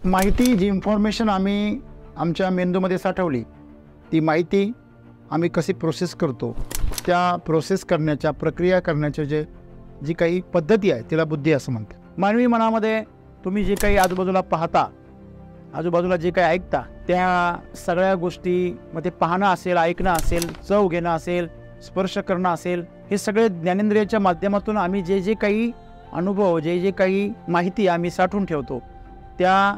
माहिती जी इन्फॉर्मेशन आम्ही आमच्या मेंदूमध्ये साठवली ती माहिती आम्ही कशी प्रोसेस करतो, त्या प्रोसेस करण्याच्या प्रक्रिया करण्याच्या जी काही पद्धती आहे तिला बुद्धी असं म्हणतात. मानवी मनामध्ये तुम्ही जे काही आजूबाजूला पाहता, आजूबाजूला जे काही ऐकता, त्या सगळ्या गोष्टीमध्ये पाहणं असेल, ऐकणं असेल, चव घेणं असेल, स्पर्श करणं असेल, हे सगळे ज्ञानेंद्रियाच्या माध्यमातून आम्ही जे काही अनुभव, जे काही माहिती आम्ही साठवून ठेवतो, त्या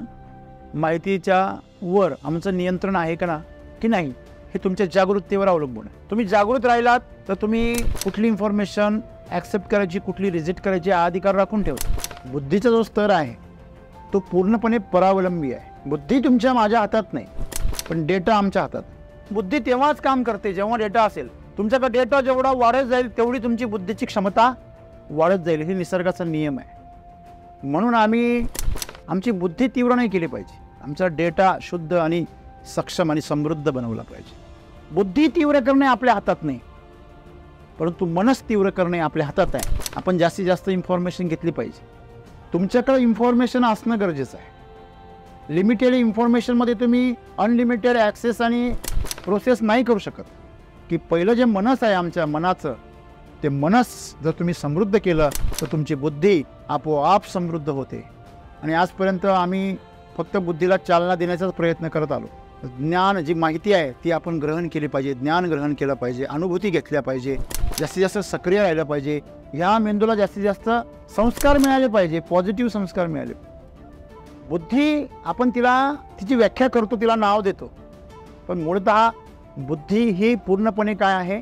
माहितीच्या वर आमचं नियंत्रण आहे का ना की नाही हे तुमच्या जागृततेवर अवलंबून आहे. तुम्ही जागृत राहिलात तर तुम्ही कुठली इन्फॉर्मेशन ॲक्सेप्ट करायची, कुठली रिजेक्ट करायची हा अधिकार राखून ठेवतो. बुद्धीचा जो स्तर आहे तो पूर्णपणे परावलंबी आहे. बुद्धी तुमच्या माझ्या हातात नाही, पण डेटा आमच्या हातात. बुद्धी तेव्हाच काम करते जेव्हा डेटा असेल. तुमच्याकडे डेटा जेवढा वाढत जाईल तेवढी तुमची बुद्धीची क्षमता वाढत जाईल. हे निसर्गाचा नियम आहे. म्हणून आम्ही आमची बुद्धी तीव्र नाही केली पाहिजे. आमचा डेटा शुद्ध आणि सक्षम आणि समृद्ध बनवला पाहिजे. बुद्धी तीव्र करणे आपल्या हातात नाही, परंतु मनस तीव्र करणे आपल्या हातात आहे. आपण जास्तीत जास्त इन्फॉर्मेशन घेतली पाहिजे. तुमच्याकडे इन्फॉर्मेशन असणं गरजेचं आहे. लिमिटेड इन्फॉर्मेशनमध्ये तुम्ही अनलिमिटेड ॲक्सेस आणि प्रोसेस नाही करू शकत. की पहिलं जे मनस आहे आमच्या मनाचं, ते मनस जर तुम्ही समृद्ध केलं तर तुमची बुद्धी आपोआप समृद्ध होते. आणि आजपर्यंत आम्ही फक्त बुद्धीला चालना देण्याचाच प्रयत्न करत आलो. ज्ञान जी माहिती आहे ती आपण ग्रहण केली पाहिजे, ज्ञान ग्रहण केलं पाहिजे, अनुभूती घेतल्या पाहिजे, जास्तीत जास्त सक्रिय राहिलं पाहिजे. ह्या मेंदूला जास्तीत जास्त संस्कार मिळाले पाहिजे, पॉझिटिव्ह संस्कार मिळाले. बुद्धी आपण तिला तिची व्याख्या करतो, तिला नाव देतो, पण मूळतः बुद्धी ही पूर्णपणे काय आहे,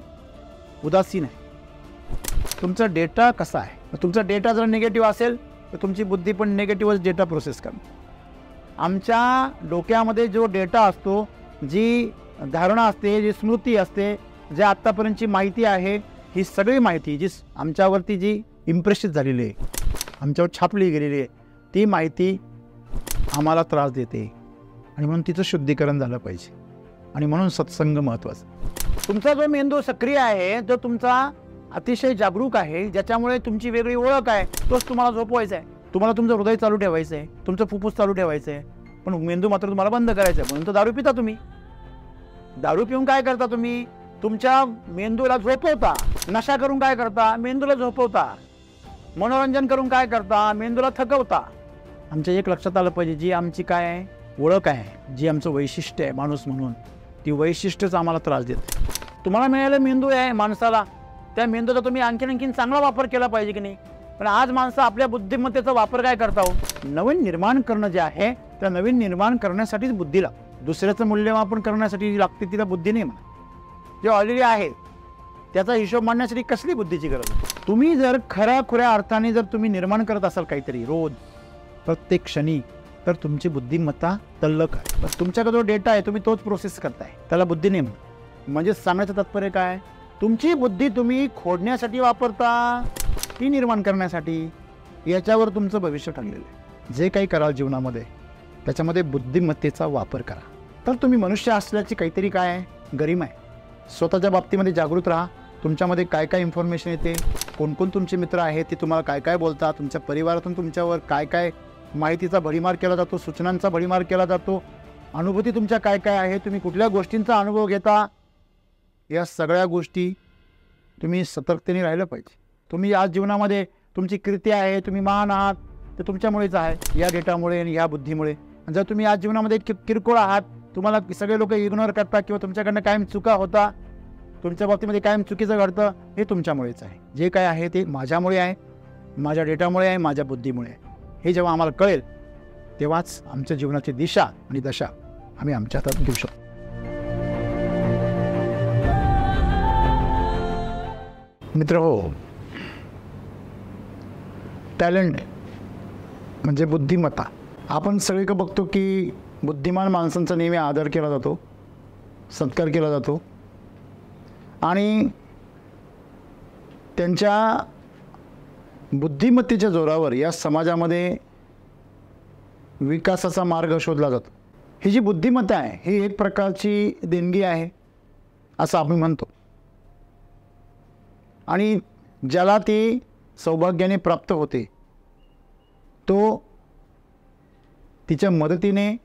उदासीन आहे. तुमचा डेटा कसा आहे, तुमचा डेटा जर निगेटिव्ह असेल तर तुमची बुद्धी पण निगेटिव्हच डेटा प्रोसेस करणार. आमच्या डोक्यामध्ये जो डेटा असतो, जी धारणा असते, जी स्मृती असते, जे आत्तापर्यंतची माहिती आहे, ही सगळी माहिती जी आमच्यावरती जी इम्प्रेसित झालेली आहे, आमच्यावर छापली गेलेली आहे, ती माहिती आम्हाला त्रास देते. आणि म्हणून तिचं शुद्धीकरण झालं पाहिजे. आणि म्हणून सत्संग महत्त्वाचा. तुमचा जो मेंदू सक्रिय आहे, जो तुमचा अतिशय जागरूक आहे, ज्याच्यामुळे तुमची वेगळी ओळख आहे, तोच तुम्हाला झोपवायचा आहे. तुम्हाला तुमचं हृदय चालू ठेवायचं आहे, तुमचं फुफ्फुस चालू ठेवायचं आहे, पण मेंदू मात्र तुम्हाला बंद करायचं आहे. म्हणून तर दारू पिता तुम्ही. दारू पिऊन काय करता तुम्ही, तुमच्या मेंदूला झोपवता. नशा करून काय करता, मेंदूला झोपवता. मनोरंजन करून काय करता, मेंदूला थकवता. आमच्या एक लक्षात आलं पाहिजे, जी आमची काय आहे ओळख आहे, जी आमचं वैशिष्ट्य आहे माणूस म्हणून, ती वैशिष्ट्यच आम्हाला त्रास देते. तुम्हाला मिळालं मेंदू आहे माणसाला, त्या मेंदूचा तुम्ही आणखीन चांगला वापर केला पाहिजे की नाही. पण आज माणसं आपल्या बुद्धिमत्तेचा वापर काय करता हो, नवीन निर्माण करणं जे आहे, त्या नवीन निर्माण करण्यासाठीच बुद्धी लागते. दुसऱ्याचं मूल्यमापन करण्यासाठी लागते तिला बुद्धी नाही म्हणा. जे ऑलरेडी आहे त्याचा हिशोब मांडण्यासाठी कसली बुद्धीची गरज आहे. तुम्ही जर खऱ्या अर्थाने जर तुम्ही निर्माण करत असाल काहीतरी रोज प्रत्येक क्षणी, तर तुमची बुद्धिमत्ता तल्लक आहे. पण तुमच्याकडे जो डेटा आहे तुम्ही तोच प्रोसेस करताय, त्याला बुद्धी नाही म्हणत. म्हणजे सांगण्याचं तात्पर्य काय, तुमची बुद्धी तुम्ही खोडण्यासाठी वापरता की निर्माण करण्यासाठी, याच्यावर तुमचं भविष्य ठरलेलं आहे. जे काही कराल जीवनामध्ये त्याच्यामध्ये बुद्धिमत्तेचा वापर करा, तर तुम्ही मनुष्य असल्याची काहीतरी काय आहे गरिमा आहे. स्वतःच्या बाबतीमध्ये जागृत राहा. तुमच्यामध्ये काय काय इन्फॉर्मेशन येते, कोण तुमचे मित्र आहेत, ते तुम्हाला काय काय बोलतात, तुमच्या परिवारातून तुमच्यावर काय काय माहितीचा भडीमार केला जातो, सूचनांचा भडीमार केला जातो, अनुभूती तुमच्या काय काय आहे, तुम्ही कुठल्या गोष्टींचा अनुभव घेता, या सगळ्या गोष्टी तुम्ही सतर्कतेने राहिलं पाहिजे. तुम्ही आज जीवनामध्ये तुमची कीर्ती आहे, तुम्ही महान आहात, ते तुमच्यामुळेच आहे, या डेटामुळे आणि या बुद्धीमुळे. जर तुम्ही आज जीवनामध्ये किरकोळ आहात, तुम्हाला सगळे लोक इग्नोर करतात किंवा तुमच्याकडनं कायम चुका होता, तुमच्या बाबतीमध्ये कायम चुकीचं घडतं, हे तुमच्यामुळेच आहे. जे काय आहे ते माझ्यामुळे आहे, माझ्या डेटामुळे आहे, माझ्या बुद्धीमुळे आहे. हे जेव्हा आम्हाला कळेल तेव्हाच आमच्या जीवनाची दिशा आणि दशा आम्ही आमच्या हातात घेऊ शकतो. मित्र हो, टॅलेंट म्हणजे बुद्धिमत्ता. आपण सगळीकडे बघतो की बुद्धिमान माणसांचा नेहमी आदर केला जातो, सत्कार केला जातो आणि त्यांच्या बुद्धिमत्तेच्या जोरावर या समाजामध्ये विकासाचा मार्ग शोधला जातो. ही जी बुद्धिमत्ता आहे ही एक प्रकारची देणगी आहे असं आपण म्हणतो. आणि ज्याला ती सौभाग्याने प्राप्त होते तो तिच्या मदतीने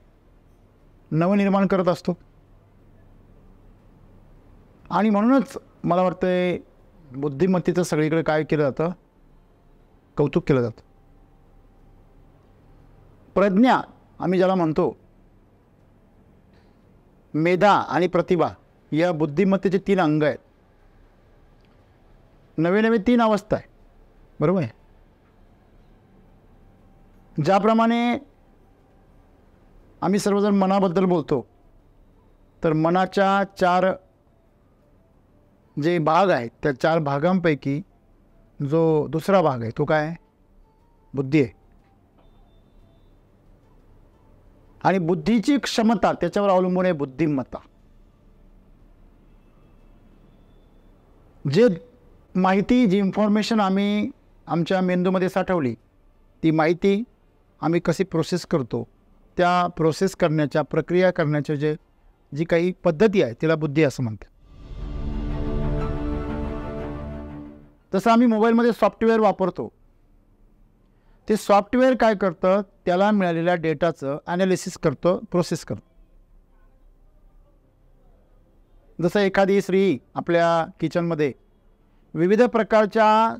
नवनिर्माण करत असतो. आणि म्हणूनच मला वाटतंय बुद्धिमत्तेचं सगळीकडे काय केलं जातं, कौतुक केलं जातं. प्रज्ञा आम्ही ज्याला म्हणतो, मेधा आणि प्रतिभा या बुद्धिमत्तेचे 3 अंग आहेत. नवे नवे 3 अवस्था आहे, बरोबर आहे. ज्याप्रमाणे आम्ही सर्वजण मनाबद्दल बोलतो, तर मनाच्या 4 जे भाग आहेत त्या 4 भागांपैकी जो दुसरा भाग आहे तो काय आहे, बुद्धी आहे. आणि बुद्धीची क्षमता त्याच्यावर अवलंबून आहे बुद्धिमत्ता. जे माहिती, जी इन्फॉर्मेशन आम्ही आमच्या मेंदूमध्ये साठवली, ती माहिती आम्ही कशी प्रोसेस करतो, त्या प्रोसेस करण्याच्या, प्रक्रिया करण्याच्या जी काही पद्धती आहे तिला बुद्धी असं म्हणतात. तसं आम्ही मोबाईलमध्ये सॉफ्टवेअर वापरतो. ते सॉफ्टवेअर काय करतं, त्याला मिळालेल्या डेटाचं ॲनालिसिस करतं, प्रोसेस करतं. जसं एखादी स्त्री आपल्या किचनमध्ये विविध प्रकारच्या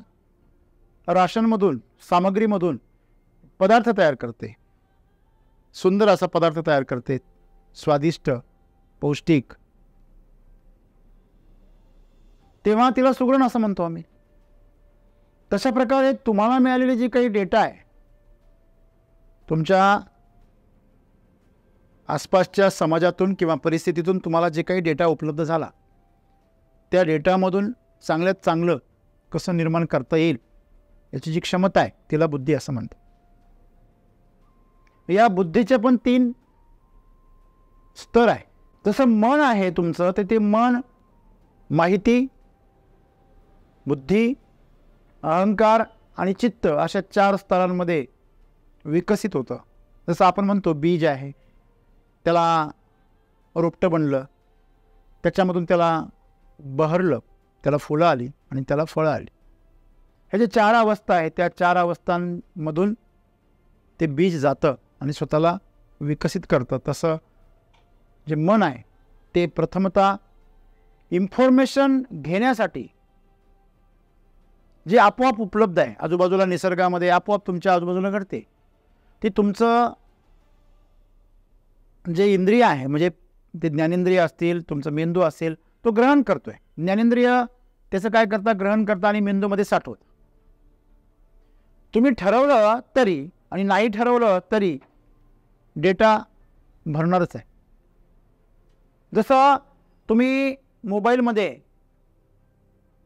राशनमधून, सामग्रीमधून पदार्थ तयार करते, सुंदर असा पदार्थ तयार करते, स्वादिष्ट, पौष्टिक, तेव्हा तिला सुगरण असं म्हणतो आम्ही. तशा प्रकारे तुम्हाला मिळालेली जी काही डेटा आहे, तुमच्या आसपासच्या समाजातून किंवा परिस्थितीतून तुम्हाला जे काही डेटा उपलब्ध झाला, त्या डेटामधून चांगल्यात चांगलं कसं निर्माण करता येईल याची जी क्षमता आहे तिला बुद्धी असं म्हणतात. या बुद्धीचे पण 3 स्तर आहे. जसं मन आहे तुमचं, तर ते मन माहिती, बुद्धी, अहंकार आणि चित्त अशा 4 स्तरांमध्ये विकसित होतं. जसं आपण म्हणतो बीज आहे, त्याला रोपटं बनलं, त्याच्यामधून त्याला बहरलं, त्याला फुलं आली आणि त्याला फळं आली. हे जे 4 अवस्था आहेत, त्या 4 अवस्थांमधून ते बीज जातं आणि स्वतःला विकसित करतं. तसं जे मन आहे ते प्रथमतः इन्फॉर्मेशन घेण्यासाठी जे आपोआप उपलब्ध आहे आजूबाजूला, निसर्गामध्ये आपोआप तुमच्या आजूबाजूला घडते, ते तुमचं जे इंद्रिय आहे, म्हणजे ते ज्ञानेंद्रिय असतील, तुमचं मेंदू असेल, तो ग्रहण करतोय. ज्ञानेंद्रिय त्याचं काय करता, ग्रहण करता आणि मेंदूमध्ये साठवत. तुम्ही ठरवलं तरी आणि नाही ठरवलं तरी डेटा भरणारच आहे. जसं तुम्ही मोबाईलमध्ये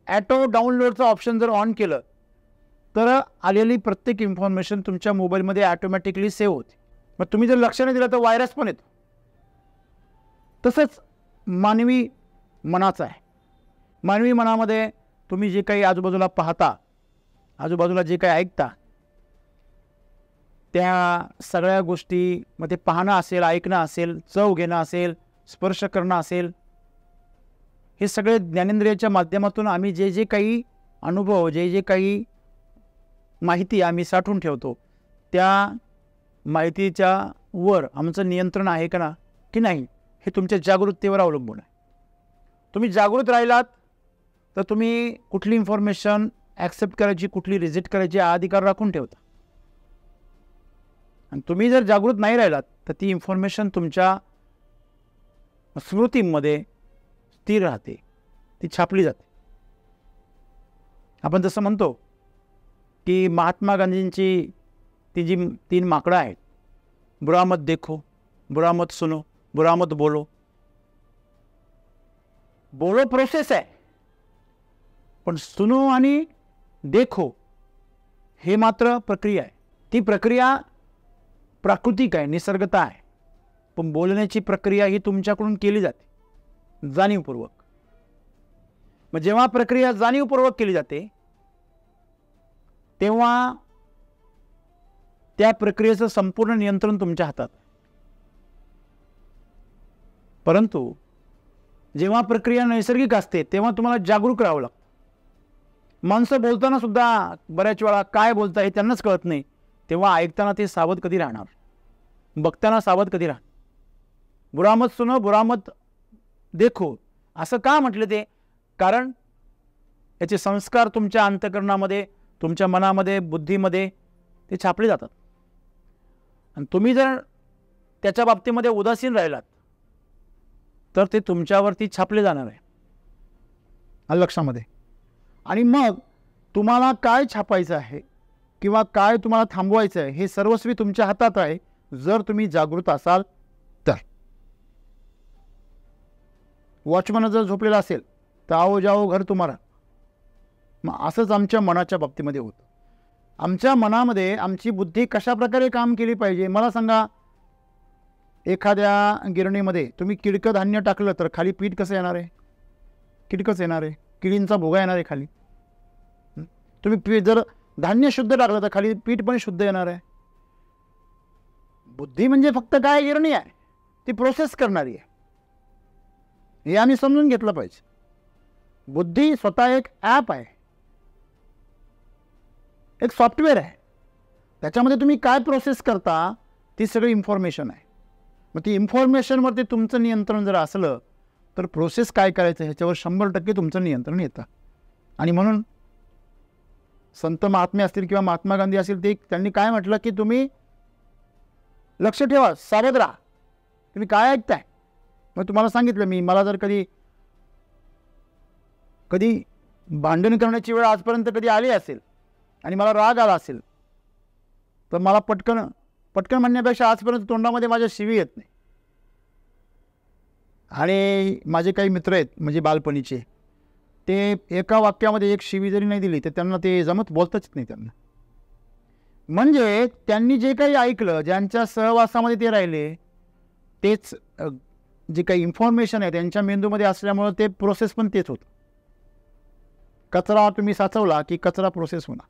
ॲटो डाउनलोडचं ऑप्शन जर ऑन केलं तर आलेली प्रत्येक इन्फॉर्मेशन तुमच्या मोबाईलमध्ये ॲटोमॅटिकली सेव्ह होते. मग तुम्ही जर लक्ष नाही दिलं तर व्हायरस पण येतो. तसंच मानवी मनाचं आहे. मानवी मनामध्ये तुम्ही जे काही आजूबाजूला पाहता, आजूबाजूला जे काही ऐकता, त्या सगळ्या गोष्टी, मग ते पाहणं असेल, ऐकणं असेल, चव घेणं असेल, स्पर्श करणं असेल, हे सगळे ज्ञानेंद्रियाच्या माध्यमातून आम्ही जे जे काही अनुभव, जे जे काही माहिती आम्ही साठवून ठेवतो, त्या माहितीच्या वर आमचं नियंत्रण आहे का ना की नाही, हे तुमच्या जागृततेवर अवलंबून आहे. तुम्ही जागृत राहिलात तर तुम्ही कुठली इन्फॉर्मेशन ॲक्सेप्ट करायची, कुठली रिजेक्ट करायची हा अधिकार राखून ठेवता. आणि तुम्ही जर जागृत नाही राहिलात तर ती इन्फॉर्मेशन तुमच्या स्मृतीमध्ये स्थिर राहते, ती छापली जाते. आपण जसं म्हणतो की महात्मा गांधींची ती जी 3 माकडं आहेत, बुरा मत देखो, बुरा मत सुनो, बुरा मत बोलो. बोलो प्रोसेस आहे, पण सुनो आणि देखो हे मात्र प्रक्रिया आहे. ती प्रक्रिया प्राकृतिक आहे, निसर्गता आहे. पण बोलण्याची प्रक्रिया ही तुमच्याकडून केली जाते जाणीवपूर्वक. मग जेव्हा प्रक्रिया जाणीवपूर्वक केली जाते तेव्हा त्या प्रक्रियेचं संपूर्ण नियंत्रण तुमच्या हातात. परंतु जेव्हा प्रक्रिया नैसर्गिक असते तेव्हा तुम्हाला जागरूक राहावं लागतं. माणसं बोलताना सुद्धा बऱ्याच वेळा काय बोलता हे त्यांनाच कळत नाही, तेव्हा ऐकताना ते सावध कधी राहणार. बघताना सावध कधी राहा. बुरा मत सुनो, बुरा मत देखो. असं का म्हटलं ते? कारण याचे संस्कार तुमच्या अंतःकरणामध्ये, तुमच्या मनामध्ये, बुद्धीमध्ये ते छापले जातात. आणि तुम्ही जर त्याच्या बाबतीमध्ये उदासीन राहिलात तर ते तुमच्यावरती छापले जाणार आहे. लक्षामध्ये. आणि मग तुम्हाला काय छापायचं आहे किंवा काय तुम्हाला थांबवायचं आहे हे सर्वस्वी तुमच्या हातात आहे, जर तुम्ही जागृत असाल तर. वॉचमन जर झोपलेला असेल तर आओ जाओ घर तुम्हाला. मग असंच आमच्या मनाच्या बाबतीमध्ये होतं. आमच्या मनामध्ये आमची बुद्धी कशा प्रकारे काम केली पाहिजे. मला सांगा, एखाद्या गिरणीमध्ये तुम्ही किडकं धान्य टाकलं तर खाली पीठ कसं येणार आहे? किडकंच येणार आहे, किडींचा भोगा येणार आहे खाली. तुम्ही जर धान्य शुद्ध टाकलं तर खाली पीठ पण शुद्ध येणार आहे. बुद्धी म्हणजे फक्त काय? गिरणी आहे, ती प्रोसेस करणारी आहे. हे आम्ही समजून घेतलं पाहिजे. बुद्धी स्वतः एक ॲप आहे, एक सॉफ्टवेअर आहे. त्याच्यामध्ये तुम्ही काय प्रोसेस करता ती सगळी इन्फॉर्मेशन आहे. मग ती इन्फॉर्मेशनवरती तुमचं नियंत्रण जर असलं तर प्रोसेस काय करायचं ह्याच्यावर 100% तुमचं नियंत्रण येतं. आणि म्हणून संत महात्मे असतील किंवा महात्मा गांधी असतील, ते त्यांनी काय म्हटलं की तुम्ही लक्ष ठेवा, सावध राहा, तुम्ही काय ऐकताय. मग तुम्हाला सांगितलं मी, मला जर कधी भांडण करण्याची वेळ आजपर्यंत कधी आली असेल आणि मला राग आला असेल तर मला पटकन म्हणण्यापेक्षा आजपर्यंत तोंडामध्ये माझ्या शिवी येत नाही. आणि माझे काही मित्र आहेत म्हणजे बालपणीचे, ते एका वाक्यामध्ये एक शिवी जरी नाही दिली तर त्यांना ते जमत बोलतच नाही त्यांना. म्हणजे त्यांनी जे काही ऐकलं, ज्यांच्या सहवासामध्ये ते राहिले, तेच जे काही इन्फॉर्मेशन आहे त्यांच्या मेंदूमध्ये असल्यामुळं ते प्रोसेस पण तेच होतं. कचरा तुम्ही साचवला की कचरा प्रोसेस होणार.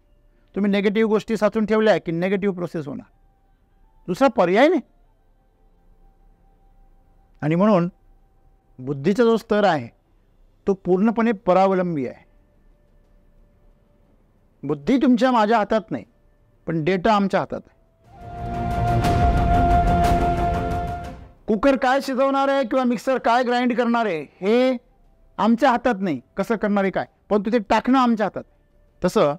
तुम्ही नेगेटिव्ह गोष्टी साचून ठेवल्या की नेगेटिव्ह प्रोसेस होणार. दुसरा पर्याय नाही. आणि म्हणून बुद्धीचा जो स्तर आहे तो पूर्णपणे परावलंबी आहे. बुद्धी तुमच्या माझ्या हातात नाही, पण डेटा आमच्या हातात आहे. कुकर काय शिजवणार आहे किंवा मिक्सर काय ग्राइंड करणार आहे हे आमच्या हातात नाही, कसं करणार आहे काय, पण ते टाकणं आमच्या हातात. तसं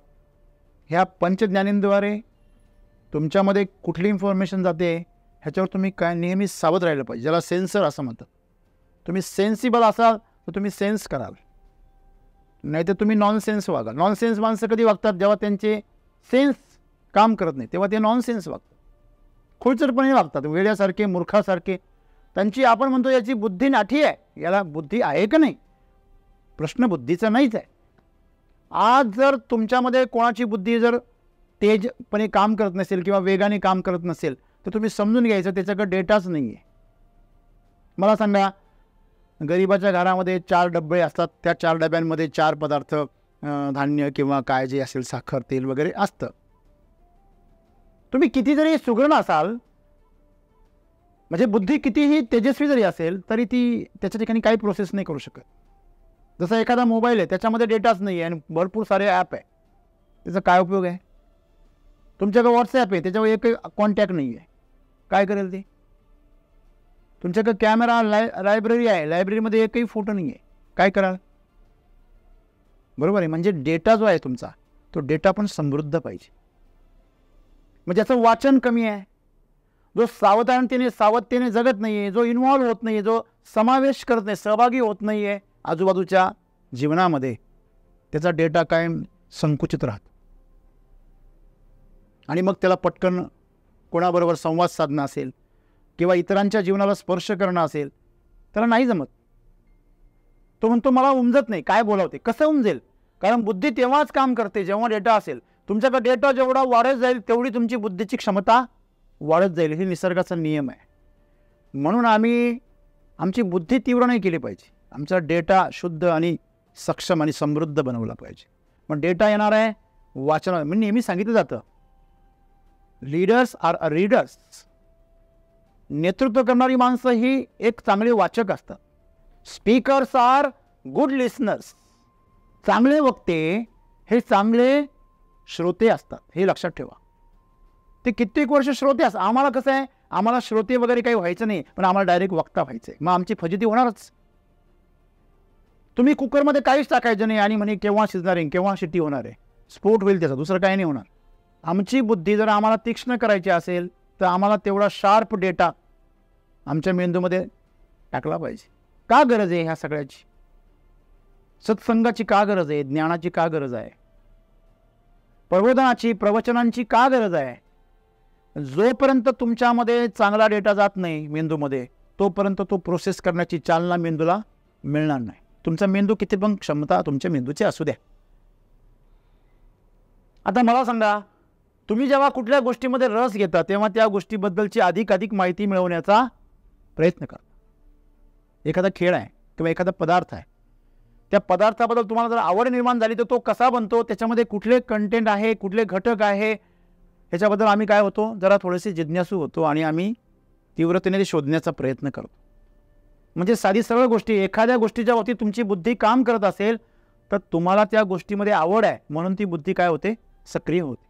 ह्या पंचज्ञानेंद्रियाद्वारे तुमच्यामध्ये कुठली इन्फॉर्मेशन जाते ह्याच्यावर तुम्ही काय नेहमी सावध राहिलं पाहिजे, ज्याला सेन्सर असं म्हणतात. तुम्ही सेन्सिबल असाल तर तुम्ही सेन्स कराल, नाही तर तुम्ही नॉनसेन्स वागाल. नॉनसेन्स माणसं कधी वागतात? जेव्हा त्यांचे सेन्स काम करत नाही तेव्हा ते नॉनसेन्स वागतात, खोडचरपणे वागतात, वेड्यासारखे, मूर्खासारखे. त्यांची आपण म्हणतो याची बुद्धी नाठी आहे, याला बुद्धी आहे का नाही? प्रश्न बुद्धीचा नाहीच आहे. आज जर तुमच्यामध्ये कोणाची बुद्धी जर तेजपणे काम करत नसेल किंवा वेगाने काम करत नसेल तर तुम्ही समजून घ्यायचं त्याच्याकडे डेटाच नाही आहे. मला सांगा, गरिबाच्या घरामध्ये 4 डबे असतात, त्या 4 डब्यांमध्ये 4 पदार्थ, धान्य किंवा काय जे असेल, साखर, तेल वगैरे असतं. तुम्ही किती जरी सुगरण असाल, म्हणजे बुद्धी कितीही तेजस्वी जरी असेल तरी ती त्याच्या ठिकाणी काही प्रोसेस नाही करू शकत. जसा एखादा मोबाईल आहे, त्याच्यामध्ये डेटाच नाही आहे आणि भरपूर सारे ॲप आहे, त्याचा काय उपयोग आहे? तुमच्याकडे व्हॉट्सॲप आहे, त्याच्यावर एकही कॉन्टॅक्ट नाही आहे, काय करेल ते? तुमच्याकडे कॅमेरा, लायब्ररी आहे, लायब्ररीमध्ये एकही फोटो नाही आहे, काय कराल? बरोबर आहे. म्हणजे डेटा जो आहे तुमचा, तो डेटा पण समृद्ध पाहिजे. म्हणजे याचं वाचन कमी आहे, जो सावधतेने जगत नाही आहे, जो इन्व्हॉल्व होत नाही आहे, जो समावेश करत नाही, सहभागी होत नाही आहे आजूबाजूच्या जीवनामध्ये, त्याचा डेटा कायम संकुचित राहतो. आणि मग त्याला पटकन कोणाबरोबर संवाद साधणं असेल किंवा इतरांच्या जीवनाला स्पर्श करणं असेल, त्याला नाही जमत. तो म्हणतो मला उमजत नाही, काय बोलावते, कसं उमजेल? कारण बुद्धी तेव्हाच काम करते जेव्हा डेटा असेल. तुमच्याकडे डेटा जेवढा वाढत जाईल तेवढी तुमची बुद्धीची क्षमता वाढत जाईल, हे निसर्गाचा नियम आहे. म्हणून आमची बुद्धी तीव्र नाही केली पाहिजे, आमचा डेटा शुद्ध आणि सक्षम आणि समृद्ध बनवला पाहिजे. मग डेटा येणार आहे वाचन. मी नेहमी सांगितलं जातं, लीडर्स आर अ रीडर्स. नेतृत्व करणारी माणसं ही एक चांगले वाचक असतात. Speakers are good listeners. चांगले वक्ते हे चांगले श्रोते असतात, हे लक्षात ठेवा. ते कित्येक वर्ष श्रोते असतात. आम्हाला कसं आहे, आम्हाला श्रोते वगैरे काही व्हायचं नाही, पण आम्हाला डायरेक्ट वक्ता व्हायचं आहे. मग आमची फजिती होणारच. तुम्ही कुकरमध्ये काहीच टाकायचं नाही आणि म्हणे केव्हा शिजणार आहे, केव्हा शिट्टी होणार आहे, स्फोट होईल त्याचा, दुसरं काही नाही होणार. आमची बुद्धी जर आम्हाला तीक्ष्ण करायची असेल तर आम्हाला तेवढा शार्प डेटा आमच्या मेंदूमध्ये टाकला पाहिजे. का गरज आहे ह्या सगळ्याची? सत्संगाची का गरज आहे? ज्ञानाची का गरज आहे? प्रबोधनाची, प्रवचनांची का गरज आहे? जोपर्यंत तुमच्यामध्ये चांगला डेटा जात नाही मेंदूमध्ये, तोपर्यंत तो प्रोसेस करण्याची चालना मेंदूला मिळणार नाही. तुमचा मेंदू किती पण क्षमता तुमच्या मेंदूची असू द्या. आता मला सांगा, तुम्ही जेव्हा कुठल्या गोष्टीमध्ये रस घेता तेव्हा त्या गोष्टीबद्दलची अधिकाधिक माहिती मिळवण्याचा प्रयत्न करता. एखादा खेळ आहे किंवा एखादा पदार्थ आहे, त्या पदार्थाबद्दल तुम्हाला जर आवड निर्माण झाली तर तो कसा बनतो, त्याच्यामध्ये कुठले कंटेंट आहे, कुठले घटक आहे, ह्याच्याबद्दल आम्ही काय होतो, जरा थोडेसे जिज्ञासू होतो आणि आम्ही तीव्रतेने ते शोधण्याचा प्रयत्न करतो. म्हणजे साधी सरळ गोष्टी, एखाद्या गोष्टीच्या बाबतीत तुमची बुद्धी काम करत असेल तर तुम्हाला त्या गोष्टीमध्ये आवड आहे म्हणून ती बुद्धी काय होते, सक्रिय होते.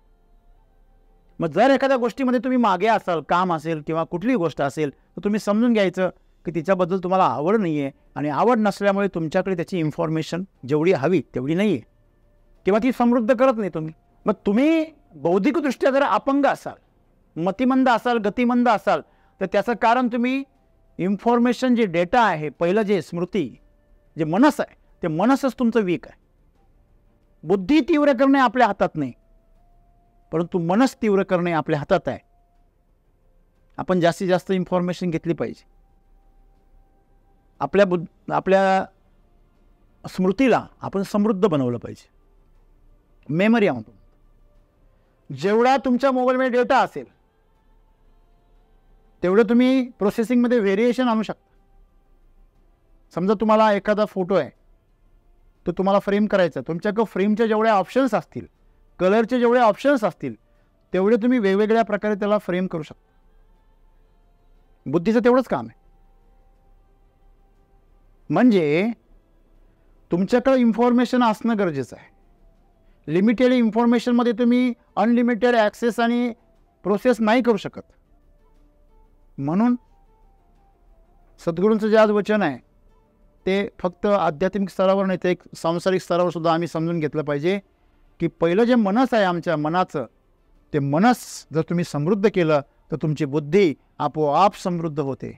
मग जर एखाद्या गोष्टीमध्ये तुम्ही मागे असाल, काम असेल किंवा कुठलीही गोष्ट असेल, तर तुम्ही समजून घ्यायचं की तिच्याबद्दल तुम्हाला आवड नाही आहे आणि आवड नसल्यामुळे तुमच्याकडे त्याची इन्फॉर्मेशन जेवढी हवी तेवढी नाही आहे किंवा ती समृद्ध करत नाही तुम्ही. मग तुम्ही बौद्धिकदृष्ट्या जर अपंग असाल, मतिमंद असाल, गतिमंद असाल, तर त्याचं कारण तुम्ही इन्फॉर्मेशन जे डेटा आहे, पहिलं जे स्मृती, जे मनस आहे, ते मनसच तुमचं वीक आहे. बुद्धी तीव्र करणे आपल्या हातात नाही, परंतु मनस तीव्र करणे आपल्या हातात आहे. आपण जास्तीत जास्त इन्फॉर्मेशन घेतली पाहिजे. आपल्या स्मृतीला आपण समृद्ध बनवलं पाहिजे. मेमरी म्हणतो. जेवढा तुमच्या मोबाईलमध्ये डेटा असेल तेवढं तुम्ही प्रोसेसिंगमध्ये व्हेरिएशन आणू शकता. समजा तुम्हाला एखादा फोटो आहे तो तुम्हाला फ्रेम करायचा, तुमच्याकडे फ्रेमचे जेवढे ऑप्शन्स असतील, कलरचे जेवढे ऑप्शन्स असतील, तेवढे तुम्ही वेगवेगळ्या प्रकारे त्याला फ्रेम करू शकता. बुद्धीचं तेवढंच काम आहे. म्हणजे तुमच्याकडे इन्फॉर्मेशन असणं गरजेचं आहे. लिमिटेड इन्फॉर्मेशनमध्ये तुम्ही अनलिमिटेड ॲक्सेस आणि प्रोसेस नाही करू शकत. म्हणून सद्गुरूंचं जे आज वचन आहे ते फक्त आध्यात्मिक स्तरावर नाही, तर एक सांसारिक स्तरावर सुद्धा आम्ही समजून घेतलं पाहिजे की पहिलं जे मनस आहे आमच्या मनाचं, ते मनस जर तुम्ही समृद्ध केलं तर तुमची बुद्धी आपोआप समृद्ध होते.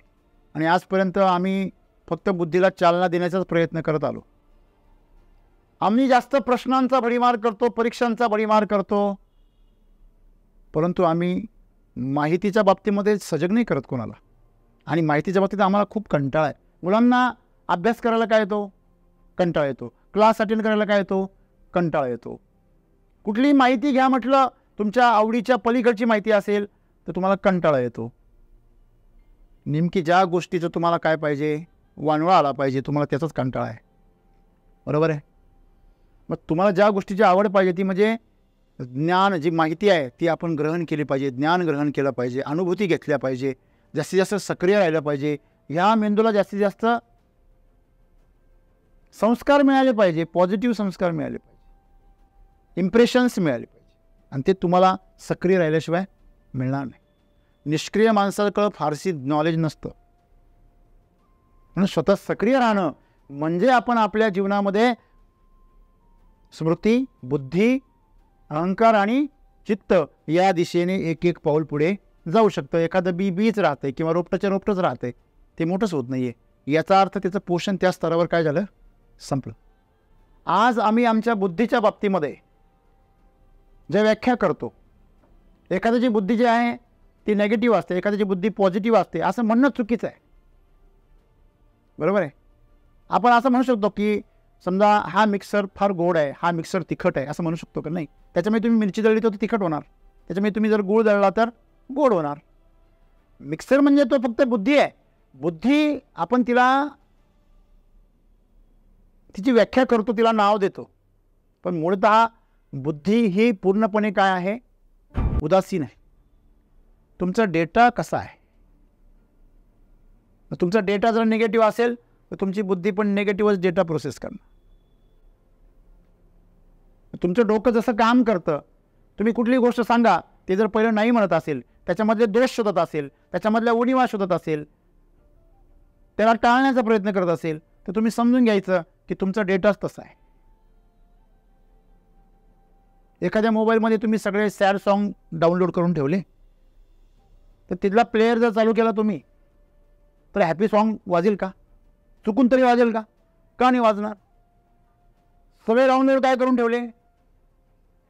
आणि आजपर्यंत आम्ही फक्त बुद्धीला चालना देण्याचाच प्रयत्न करत आलो. आम्ही जास्त प्रश्नांचा भडीमार करतो, परीक्षांचा भडीमार करतो, परंतु आम्ही माहितीच्या बाबतीमध्ये सजग नाही करत कोणाला. आणि माहितीच्या बाबतीत आम्हाला खूप कंटाळा आहे. मुलांना अभ्यास करायला काय येतो, कंटाळा येतो. क्लास अटेंड करायला काय येतो, कंटाळा येतो. कुठलीही माहिती घ्या म्हटलं, तुमच्या आवडीच्या पलीकडची माहिती असेल तर तुम्हाला कंटाळा येतो. नेमकी ज्या गोष्टीचं तुम्हाला काय पाहिजे, वानवळा आला पाहिजे, तुम्हाला त्याचाच कंटाळा आहे. बरोबर आहे. मग तुम्हाला ज्या गोष्टीची आवड पाहिजे ती म्हणजे ज्ञान, जी माहिती आहे ती आपण ग्रहण केली पाहिजे, ज्ञान ग्रहण केलं पाहिजे, अनुभूती घेतल्या पाहिजे, जास्तीत जास्त सक्रिय राहिलं पाहिजे. ह्या मेंदूला जास्तीत जास्त संस्कार मिळाले पाहिजे, पॉझिटिव्ह संस्कार मिळाले पाहिजे, इम्प्रेशन्स मिळाले पाहिजे. आणि ते तुम्हाला सक्रिय राहिल्याशिवाय मिळणार नाही. निष्क्रिय माणसाकडं फारशी नॉलेज नसतं. म्हणून स्वतः सक्रिय राहणं म्हणजे आपण आपल्या जीवनामध्ये स्मृती, बुद्धी, अहंकार आणि चित्त या दिशेने एक एक पाऊल पुढे जाऊ शकतं. एखादं बीच राहतंय किंवा रोपटंच राहतंय, ते मोठंच होत नाही आहे. याचा अर्थ त्याचं पोषण त्या स्तरावर काय झालं, संपलं. आज आम्ही आमच्या बुद्धीच्या बाबतीमध्ये ज्या व्याख्या करतो, एखाद्याची बुद्धी जी आहे ती नेगेटिव्ह असते, एखाद्याची बुद्धी पॉझिटिव्ह असते, असं म्हणणं चुकीचं आहे. बरोबर आहे. आपण असं म्हणू शकतो की समजा हा मिक्सर फार गोड आहे, हा मिक्सर तिखट आहे, असं म्हणू शकतो का? नाही. त्याच्यामुळे तुम्ही मिरची दळली तर तिखट होणार, त्याच्यामुळे तुम्ही जर गूळ दळला तर गोड होणार. मिक्सर म्हणजे तो फक्त बुद्धी आहे. बुद्धी आपण तिची व्याख्या करतो, तिला नाव देतो, पण मूळतः बुद्धी ही पूर्णपणे काय आहे, उदासीन आहे. तुमचा डेटा कसा आहे? तुमचा डेटा जर निगेटिव्ह असेल तर तुमची बुद्धी पण निगेटिव्हच डेटा प्रोसेस करणार. तुमचं डोकं जसं काम करतं, तुम्ही कुठली गोष्ट सांगा, ते जर पहिलं नाही म्हणत असेल, त्याच्यामधले दोष शोधत असेल, त्याच्यामधल्या उणिवा शोधत असेल, त्याला टाळण्याचा प्रयत्न करत असेल, तर तुम्ही समजून घ्यायचं की तुमचा डेटाच तसा आहे. एखाद्या मोबाईलमध्ये तुम्ही सगळे सॅड सॉन्ग डाउनलोड करून ठेवले, तर तिथला प्लेयर जर चालू केला तुम्ही, तर हॅपी सॉन्ग वाजेल का? चुकून तरी वाजेल का? का नाही वाजणार? सगळे डाउनलोड काय करून ठेवले?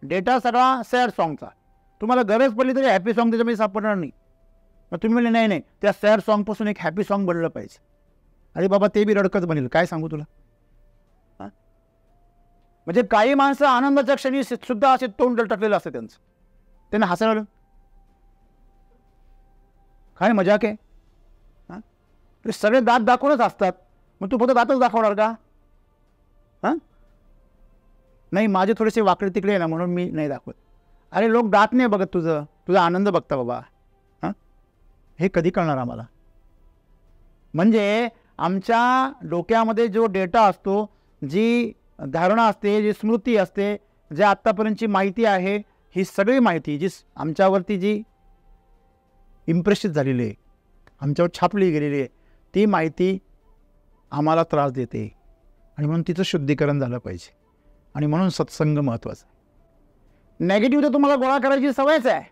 डेटा सगळा सॅड सॉन्गचा. तुम्हाला गरज पडली तरी हॅपी सॉन्ग त्याच्यामध्ये सापडणार नाही. मग तुम्ही म्हणले नाही, त्या सॅड सॉन्गपासून एक हॅपी सॉन्ग बनलं पाहिजे. अरे बाबा, ते बी रडकच बनेल, काय सांगू तुला. म्हणजे काही माणसं आनंदाच्या क्षणी सुद्धा असे तोंड टाकलेलं असतं त्यांचं, त्यांना हसायला काय मजाक आहे. ते सगळे दात दाखवूनच असतात, मग तू फक्त दातच दाखवणार का? नाही, माझे थोडेसे वाकडे तिकडे आहे ना, म्हणून मी नाही दाखवत. अरे लोक दात नाही बघत, तुझा आनंद बघता बाबा. हे कधी कळणार आम्हाला? म्हणजे आमच्या डोक्यामध्ये जो डेटा असतो, जी धारणा असते, जी स्मृती असते, जे आत्तापर्यंतची माहिती आहे, ही सगळी माहिती जी आमच्यावरती जी इम्प्रेसित झालेली आहे, आमच्यावर छापली गेलेली आहे, ती माहिती आम्हाला त्रास देते. आणि म्हणून तिचं शुद्धीकरण झालं पाहिजे. आणि म्हणून सत्संग महत्त्वाचा आहे. नेगेटिव्ह तर तुम्हाला गोळा करायची सवयच आहे,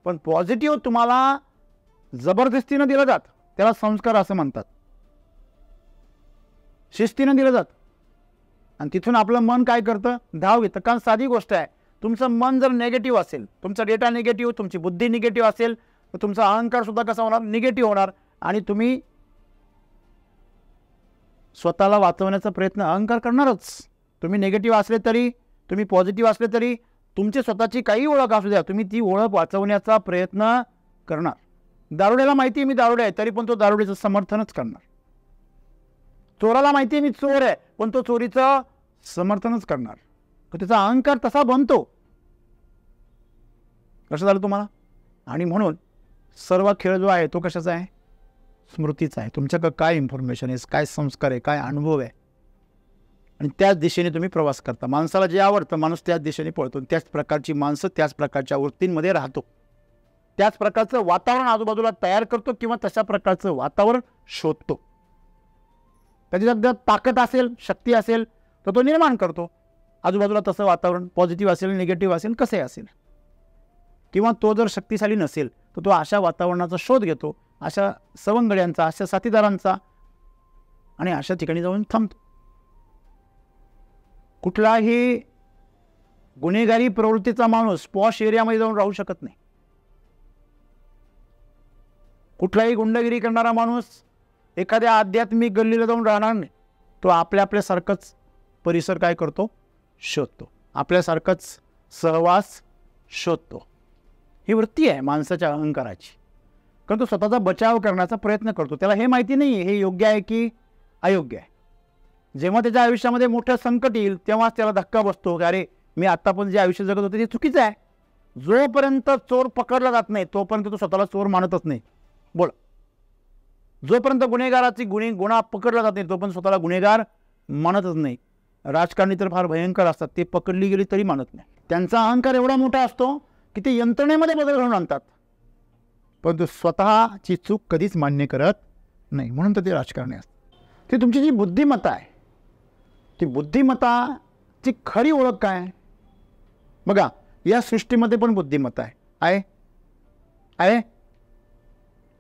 पण पॉझिटिव्ह तुम्हाला जबरदस्तीनं दिलं जात, त्याला संस्कार असं म्हणतात. शिस्तीनं दिलं जात आणि तिथून आपलं मन काय करतं? धाव घेतं. कारण साधी गोष्ट आहे, तुमचं मन जर नेगेटिव्ह असेल, तुमचा डेटा निगेटिव्ह, तुमची बुद्धी निगेटिव्ह असेल, तर तुमचा अहंकार सुद्धा कसा होणार? निगेटिव्ह होणार. आणि तुम्ही स्वतःला वाचवण्याचा प्रयत्न अहंकार करणारच. तुम्ही निगेटिव्ह असले तरी, तुम्ही पॉझिटिव्ह असले तरी, तुमची स्वतःची काही ओळख असू द्या, तुम्ही ती ओळख वाचवण्याचा प्रयत्न करणार. दारुड्याला माहिती आहे मी दारुडे आहे, तरी पण तो दारुड्याचं समर्थनच करणार. चोराला माहिती आहे मी चोर आहे, पण तो चोरीचं समर्थनच करणार. तर त्याचा अहंकार तसा बनतो. कसं झालं तुम्हाला? आणि म्हणून सर्व खेळ जो आहे तो कशाचा आहे? स्मृतीचा आहे. तुमच्याकडे काय इन्फॉर्मेशन आहे, काय संस्कार आहे, काय अनुभव आहे, आणि त्याच दिशेने तुम्ही प्रवास करता. माणसाला जे आवडतं, माणूस त्याच दिशेने पळतो. त्याच प्रकारची माणसं त्याच प्रकारच्या वृत्तींमध्ये राहतो, त्याच प्रकारचं वातावरण आजूबाजूला तयार करतो किंवा तशा प्रकारचं वातावरण शोधतो. त्याच्यात ताकद असेल, शक्ती असेल, तर तो निर्माण करतो आजूबाजूला तसं वातावरण. पॉझिटिव्ह असेल, निगेटिव्ह असेल, कसे असेल. किंवा तो जर शक्तिशाली नसेल, तर तो अशा वातावरणाचा शोध घेतो, अशा सवंगड्यांचा, अशा साथीदारांचा, आणि अशा ठिकाणी जाऊन थांबतो. कुठलाही गुन्हेगारी प्रवृत्तीचा माणूस पॉश एरियामध्ये जाऊन राहू शकत नाही. कुठलाही गुंडगिरी करणारा माणूस एखाद्या आध्यात्मिक गल्लीला जाऊन राहणार नाही. तो आपल्यासारखंच परिसर काय करतो? शोधतो. आपल्यासारखंच सहवास शोधतो. ही वृत्ती आहे माणसाच्या अहंकाराची. कारण तो स्वतःचा बचाव करण्याचा प्रयत्न करतो. त्याला हे माहिती नाही हे योग्य आहे की अयोग्य आहे. जेव्हा त्याच्या आयुष्यामध्ये मोठं संकट येईल, तेव्हाच त्याला धक्का बसतो की अरे, मी आता पण जे आयुष्य जगत होते ते चुकीचं आहे. जोपर्यंत चोर पकडला जात नाही, तोपर्यंत तो स्वतःला चोर मानतच नाही. बोल. जोपर्यंत गुन्हेगाराची गुन्हा पकडला जात नाही, तोपर्यंत स्वतःला गुन्हेगार मानतच नाही. राजकारणी तर फार भयंकर असतात, ते पकडली गेली तरी मानत नाही. त्यांचा अहंकार एवढा मोठा असतो की ते यंत्रणेमध्ये बदल घडवून आणतात, परंतु स्वतःची चूक कधीच मान्य करत नाही. म्हणून तर ते राजकारणी असतात. ती तुमची जी बुद्धिमत्ता आहे, ती बुद्धिमत्ताची खरी ओळख काय? बघा, या सृष्टीमध्ये पण बुद्धिमत्ता आहे.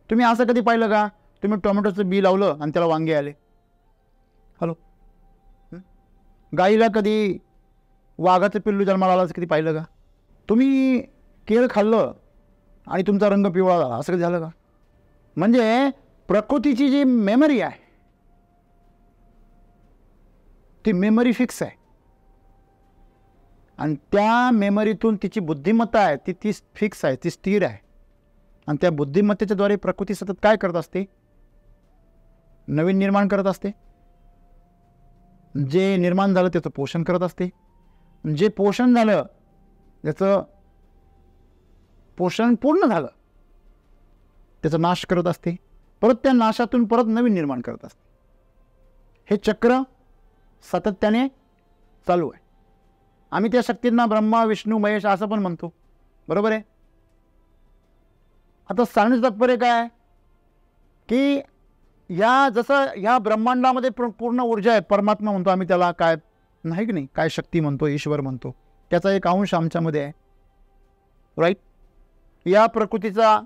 तुम्ही असं कधी पाहिलं का? तुम्ही टोमॅटोचं बी लावलं आणि त्याला वांगे आले. हॅलो, गाईला कधी वाघाचं पिल्लू जन्माला आलं असं कधी पाहिलं का? तुम्ही केळ खाल्लं आणि तुमचा रंग पिवळा झाला असं कधी झालं का? म्हणजे प्रकृतीची जी मेमरी आहे, ती मेमरी फिक्स आहे, आणि त्या मेमरीतून तिची बुद्धिमत्ता आहे ती फिक्स आहे, ती स्थिर आहे. आणि त्या बुद्धिमत्तेच्या द्वारे प्रकृती सतत काय करत असते? नवीन निर्माण करत असते. जे निर्माण झालं त्याचं पोषण करत असते. जे पोषण झालं त्याचं पोषण पूर्ण झालं त्याचा नाश करत असते. परत त्या नाशातून परत नवीन निर्माण करत असते. हे चक्र सातत्याने चालू आहे. आम्ही त्या शक्तींना ब्रह्मा, विष्णू, महेश असं पण म्हणतो, बरोबर आहे. आता सांगण्याचं तात्पर्य काय की जसं ह्या ब्रह्मांडामध्ये पूर्ण ऊर्जा आहे, परमात्मा म्हणतो आम्ही त्याला, काय नाही की नाही, काय शक्ती म्हणतो, ईश्वर म्हणतो, त्याचा एक अंश आमच्यामध्ये आहे, राईट. या प्रकृतीचा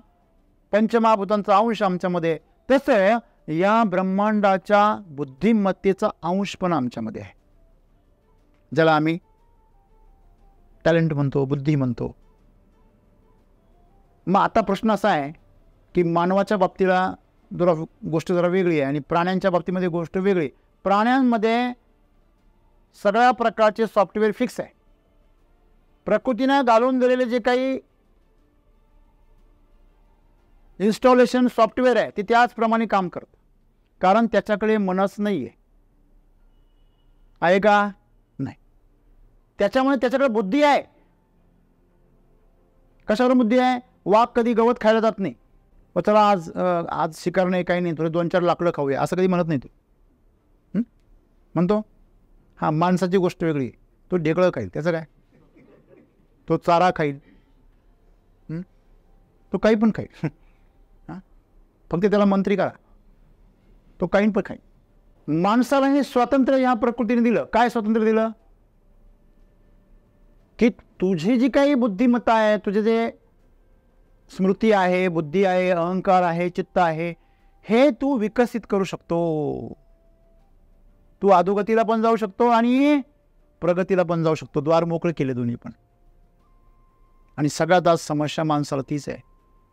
पंचमहाभूतांचा अंश आमच्यामध्ये आहे. तसं या ब्रह्मांडाच्या बुद्धिमत्तेचा अंश पण आमच्यामध्ये आहे, ज्याला आम्ही टॅलेंट म्हणतो, बुद्धी म्हणतो. मग आता प्रश्न असा आहे की मानवाच्या बाबतीला गोष्ट जरा वेगळी आहे आणि प्राण्यांच्या बाबतीमध्ये गोष्ट वेगळी. प्राण्यांमध्ये सगळ्या प्रकारचे सॉफ्टवेअर फिक्स आहे. प्रकृतीनं घालून दिलेले जे काही इन्स्टॉलेशन सॉफ्टवेअर आहे ते त्याचप्रमाणे काम करतं, कारण त्याच्याकडे मनच नाही आहे का? नाही. त्याच्यामुळे त्याच्याकडे बुद्धी आहे. कशावर बुद्धी आहे? वाघ कधी गवत खायला जात नाही, व चला आज शिकार नाही, काही नाही, थोडे 2-4 लाकडं खाऊया असं कधी म्हणत नाही. तो म्हणतो हां, माणसाची गोष्ट वेगळी आहे. तो ढेकळं खाईल, त्याचं काय, तो चारा खाईल, तो काही पण खाईल. हां, फक्त त्याला मंत्री करा, तो काही पण खाईल. माणसाला हे स्वातंत्र्य ह्या प्रकृतीने दिलं. काय स्वातंत्र्य दिलं? की तुझी जी काही बुद्धिमत्ता आहे, तुझे जे स्मृती आहे, बुद्धी आहे, अहंकार आहे, चित्त आहे, हे तू विकसित करू शकतो. तू अधोगतीला पण जाऊ शकतो आणि प्रगतीला पण जाऊ शकतो. द्वार मोकळे केले दोन्ही पण. आणि सगळ्यात आज समस्या माणसाला तीच आहे,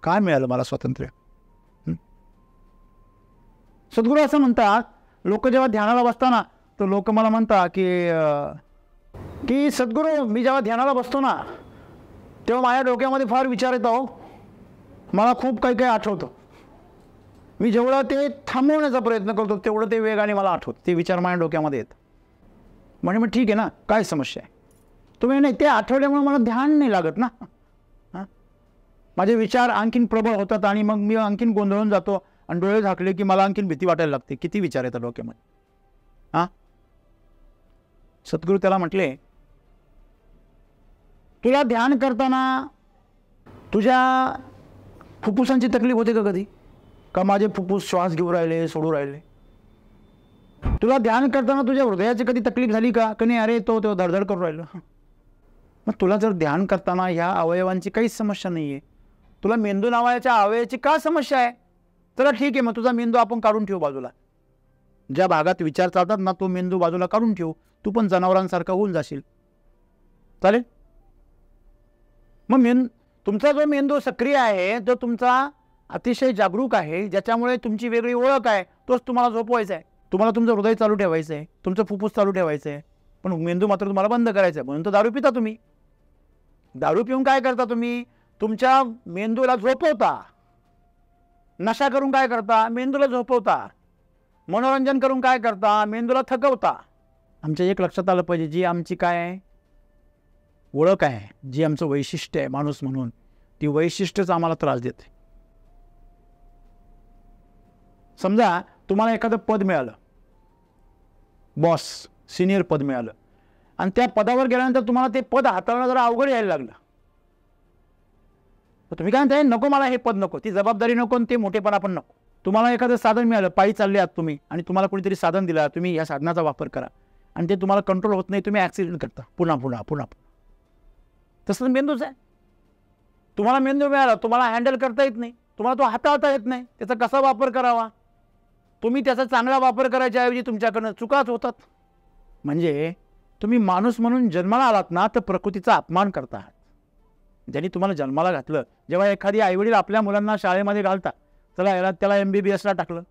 काय मिळालं मला स्वातंत्र्य? सद्गुरू असं म्हणतात, लोक जेव्हा ध्यानाला बसताना तर लोक मला म्हणतात की सद्गुरू, मी जेव्हा ध्यानाला बसतो ना तेव्हा माझ्या डोक्यामध्ये फार विचार येतो, मला खूप काही काही आठवतं. मी जेवढं ते थांबवण्याचा प्रयत्न करतो तेवढं ते वेगाने मला आठवतं, ते विचार माझ्या डोक्यामध्ये येतं. म्हणजे मग ठीक आहे ना, काय समस्या आहे? तुम्ही नाही, ते आठवल्यामुळे मला ध्यान नाही लागत ना. माझे विचार आणखीन प्रबळ होतात आणि मग मी आणखीन गोंधळून जातो आणि डोळे झाकले की मला आणखीन भीती वाटायला लागते. किती विचार येतात डोक्यामध्ये. सद्गुरू त्याला म्हटले, तुला ध्यान करताना तुझ्या फुफ्फुसांची तकलीफ होते का कधी? का माझे फुफ्फुस श्वास घेऊ राहिले, सोडू राहिले? तुला ध्यान करताना तुझ्या हृदयाची कधी तकलीफ झाली का? नाही, अरे तो धडधड करू राहिलं. मग तुला जर ध्यान करताना ह्या अवयवांची काहीच समस्या नाही आहे, तुला मेंदू नावाच्या अवयवाची का समस्या आहे? चला ठीक आहे, मग तुझा मेंदू आपण काढून ठेवू बाजूला. ज्या भागात विचार चालतात ना, तो मेंदू बाजूला काढून ठेवू. तू पण जनावरांसारखा होऊन जाशील. चालेल? मग तुमचा जो मेंदू सक्रिय आहे, जो तुमचा अतिशय जागरूक आहे, ज्याच्यामुळे तुमची वेगळी ओळख आहे, तोच तुम्हाला झोपवायचा आहे. तुम्हाला तुमचं हृदय चालू ठेवायचं आहे, तुमचं फुफ्फुस चालू ठेवायचं आहे, पण मेंदू मात्र तुम्हाला बंद करायचा आहे. म्हणून तर दारू पिता तुम्ही. दारू पिऊन काय करता तुम्ही? तुमच्या मेंदूला झोपवता. नशा करून काय करता? मेंदूला झोपवता. मनोरंजन करून काय करता? मेंदूला थकवता. आमच्या एक लक्षात आलं पाहिजे, जी आमची काय आहे ओळख आहे, जी आमचं वैशिष्ट्य आहे माणूस म्हणून, ती वैशिष्ट्यच आम्हाला त्रास देते. समजा तुम्हाला एखादं पद मिळालं, बॉस, सिनियर पद मिळालं, आणि त्या पदावर गेल्यानंतर तुम्हाला ते पद हाताळणं जरा अवघड यायला लागलं. तुम्ही काय म्हणताय, नको मला हे पद नको, ती जबाबदारी नको, ते मोठेपणा पण नको. तुम्हाला एखादं साधन मिळालं, पायी चालले आहात तुम्ही, आणि तुम्हाला कोणीतरी साधन दिलं, तुम्ही या साधनाचा वापर करा, आणि ते तुम्हाला कंट्रोल होत नाही, तुम्ही ॲक्सिडेंट करता पुन्हा पुन्हा पुन्हा. तसं मेंदूच आहे. तुम्हाला मेंदू मिळाला, तुम्हाला हँडल करता येत नाही, तुम्हाला तो हाताळता येत नाही, त्याचा कसा वापर करावा. तुम्ही त्याचा चांगला वापर करायच्या ऐवजी तुमच्याकडनं चुकाच होतात. म्हणजे तुम्ही माणूस म्हणून जन्माला आलात ना, तर प्रकृतीचा अपमान करता आहात. ज्यांनी तुम्हाला जन्माला घातलं, जेव्हा एखादी आईवडील आपल्या मुलांना शाळेमध्ये घालतात, चला त्याला MBBSला टाकलं,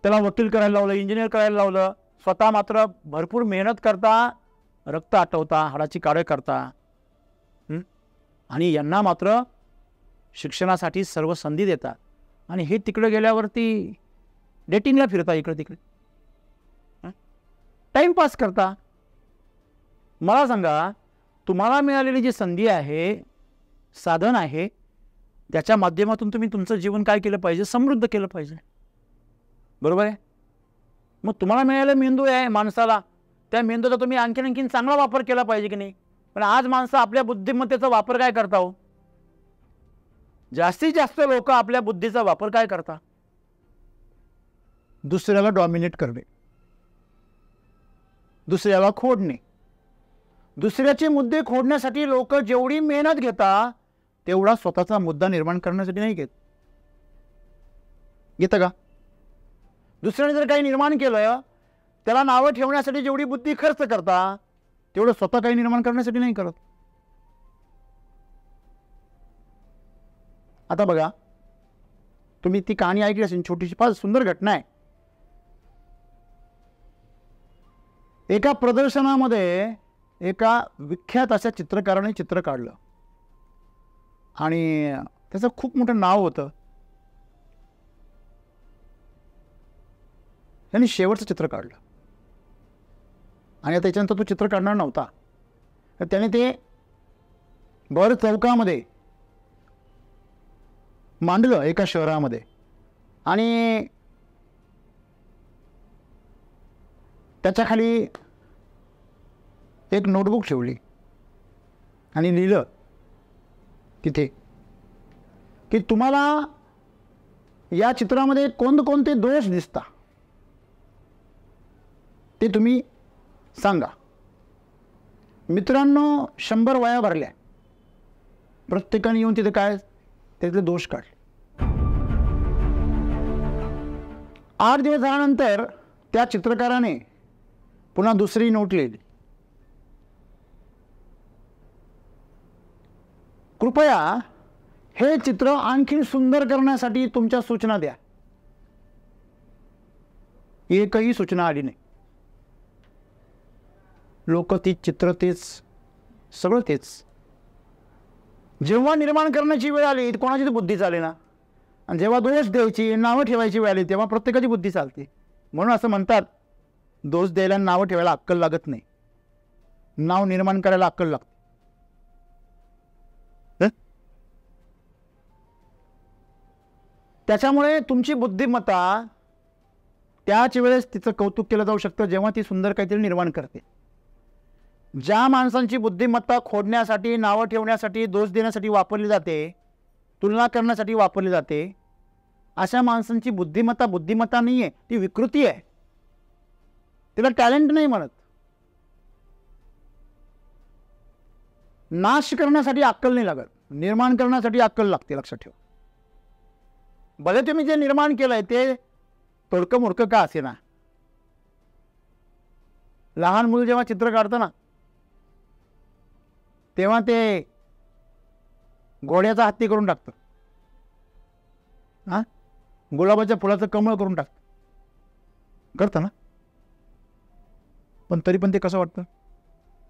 त्याला वकील करायला लावलं, इंजिनियर करायला लावलं, स्वतः मात्र भरपूर मेहनत करता, रक्त आटवता, हाडाची काळे करता, आणि यांना मात्र शिक्षणासाठी सर्व संधी देतात, आणि हे तिकडे गेल्यावरती डेटिंगला फिरता, इकडे तिकडे टाइमपास करता. मला सांगा, तुम्हाला मिळालेली जी संधी आहे, साधन आहे, त्याच्या माध्यमातून तुम्ही तुमचं जीवन काय केलं पाहिजे? समृद्ध केलं पाहिजे. बरोबर आहे? मग तुम्हाला मिळालेला मेंदू आहे माणसाला, त्या मेंदूचा तुम्ही आणखीन चांगला वापर केला पाहिजे की नाही? पण आज माणसं आपल्या बुद्धिमत्तेचा वापर काय करता हो? जास्तीत जास्त लोक आपल्या बुद्धीचा वापर काय करतात? दुसऱ्याला डॉमिनेट करणे, दुसऱ्याला खोडणे. दुसऱ्याचे मुद्दे खोडण्यासाठी लोक जेवढी मेहनत घेतात तेवढा स्वतःचा मुद्दा निर्माण करण्यासाठी नाही घेतं का? दुसऱ्याने जर काही निर्माण केलं त्याला नावं ठेवण्यासाठी जेवढी बुद्धी खर्च करता तेवढं स्वतः काही निर्माण करण्यासाठी नाही करत. आता बघा, तुम्ही ती कहाणी ऐकली असेल, छोटीशी फार सुंदर घटना आहे. एका प्रदर्शनामध्ये एका विख्यात अशा चित्रकाराने चित्र काढलं आणि त्याचं खूप मोठं नाव होतं. त्यांनी शेवटचं चित्र काढलं आणि त्याच्यानंतर तो चित्र काढणार नव्हता. तर त्याने ते भर चौकामध्ये मांडलं एका शहरामध्ये आणि त्याच्या खाली एक नोटबुक ठेवली आणि लिहिलं तिथे की तुम्हाला या चित्रामध्ये कोणते दोष दिसता ते तुम्ही सांगा. मित्रांनो 100 वया भरल्या, प्रत्येकाने येऊन तिथे काय त्यातले दोष काढले. 8 दिवस झाल्यानंतर त्या चित्रकाराने पुन्हा दुसरी नोट लिहिली. कृपया हे चित्र आणखी सुंदर करण्यासाठी तुमच्या सूचना द्या. एकही सूचना आली नाही. लोक ती चित्र तेच, सगळं तेच. जेव्हा निर्माण करण्याची वेळ आली कोणाची बुद्धी चाले ना, आणि जेव्हा दोष द्यायची, नावं ठेवायची वेळ आली तेव्हा प्रत्येकाची बुद्धी चालते. म्हणून असं म्हणतात, दोष द्यायला नावं ठेवायला अक्कल लागत नाही, नाव निर्माण करायला अक्कल लागते. त्याच्यामुळे तुमची बुद्धिमत्ता त्याच वेळेस तिचं कौतुक केलं जाऊ शकतं जेव्हा ती सुंदर काहीतरी निर्माण करते. ज्या माणसांची बुद्धिमत्ता खोडण्यासाठी, नावं ठेवण्यासाठी, दोष देण्यासाठी वापरली जाते, तुलना करण्यासाठी वापरली जाते, अशा माणसांची बुद्धिमत्ता नाही आहे, ती विकृती आहे. तिला टॅलेंट नाही म्हणत. नाश करण्यासाठी अक्कल नाही लागत, निर्माण करण्यासाठी अक्कल लागते. लक्षात ठेवा. भले तुम्ही जे निर्माण केलंय ते तोडकं मोडकं का असे ना, लहान मुलं जेव्हा चित्र काढतं ना तेव्हा ते घोड्याचा हत्ती करून टाकतं, हां, गुलाबाच्या फुलाचं कमळ करून टाकतं, करतं ना. पण तरी पण ते कसं वाटतं?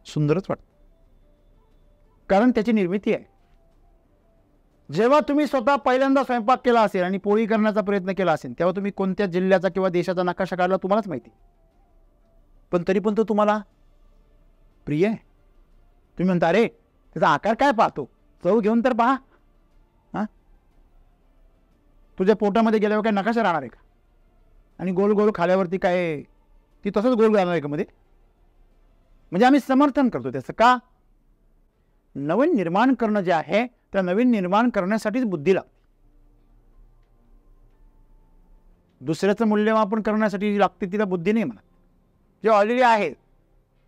सुंदरच वाटतं, कारण त्याची निर्मिती आहे. जेव्हा तुम्ही स्वतः पहिल्यांदा स्वयंपाक केला असेल आणि पोळी करण्याचा प्रयत्न केला असेल तेव्हा तुम्ही कोणत्या जिल्ह्याचा किंवा देशाचा नकाशा काढला तुम्हालाच माहिती, पण तरी पण तो तुम्हाला प्रिय आहे. तुम्ही म्हणता, अरे त्याचा आकार काय पाहतो, चव घेऊन तर पहा. हां, तुझ्या पोटामध्ये गेल्यावर काय नकाशा राहणार आहे का? आणि गोल गोल खाल्यावरती काय ती तसंच गोल राहणार आहे का मध्ये? म्हणजे आम्ही समर्थन करतो त्याचं. का? नवीन निर्माण करणं जे आहे त्या नवीन निर्माण करण्यासाठीच बुद्धी लागते. दुसऱ्याचं मूल्यमापन करण्यासाठी लागते तिला बुद्धी नाही म्हणत. जे ऑलरेडी आहे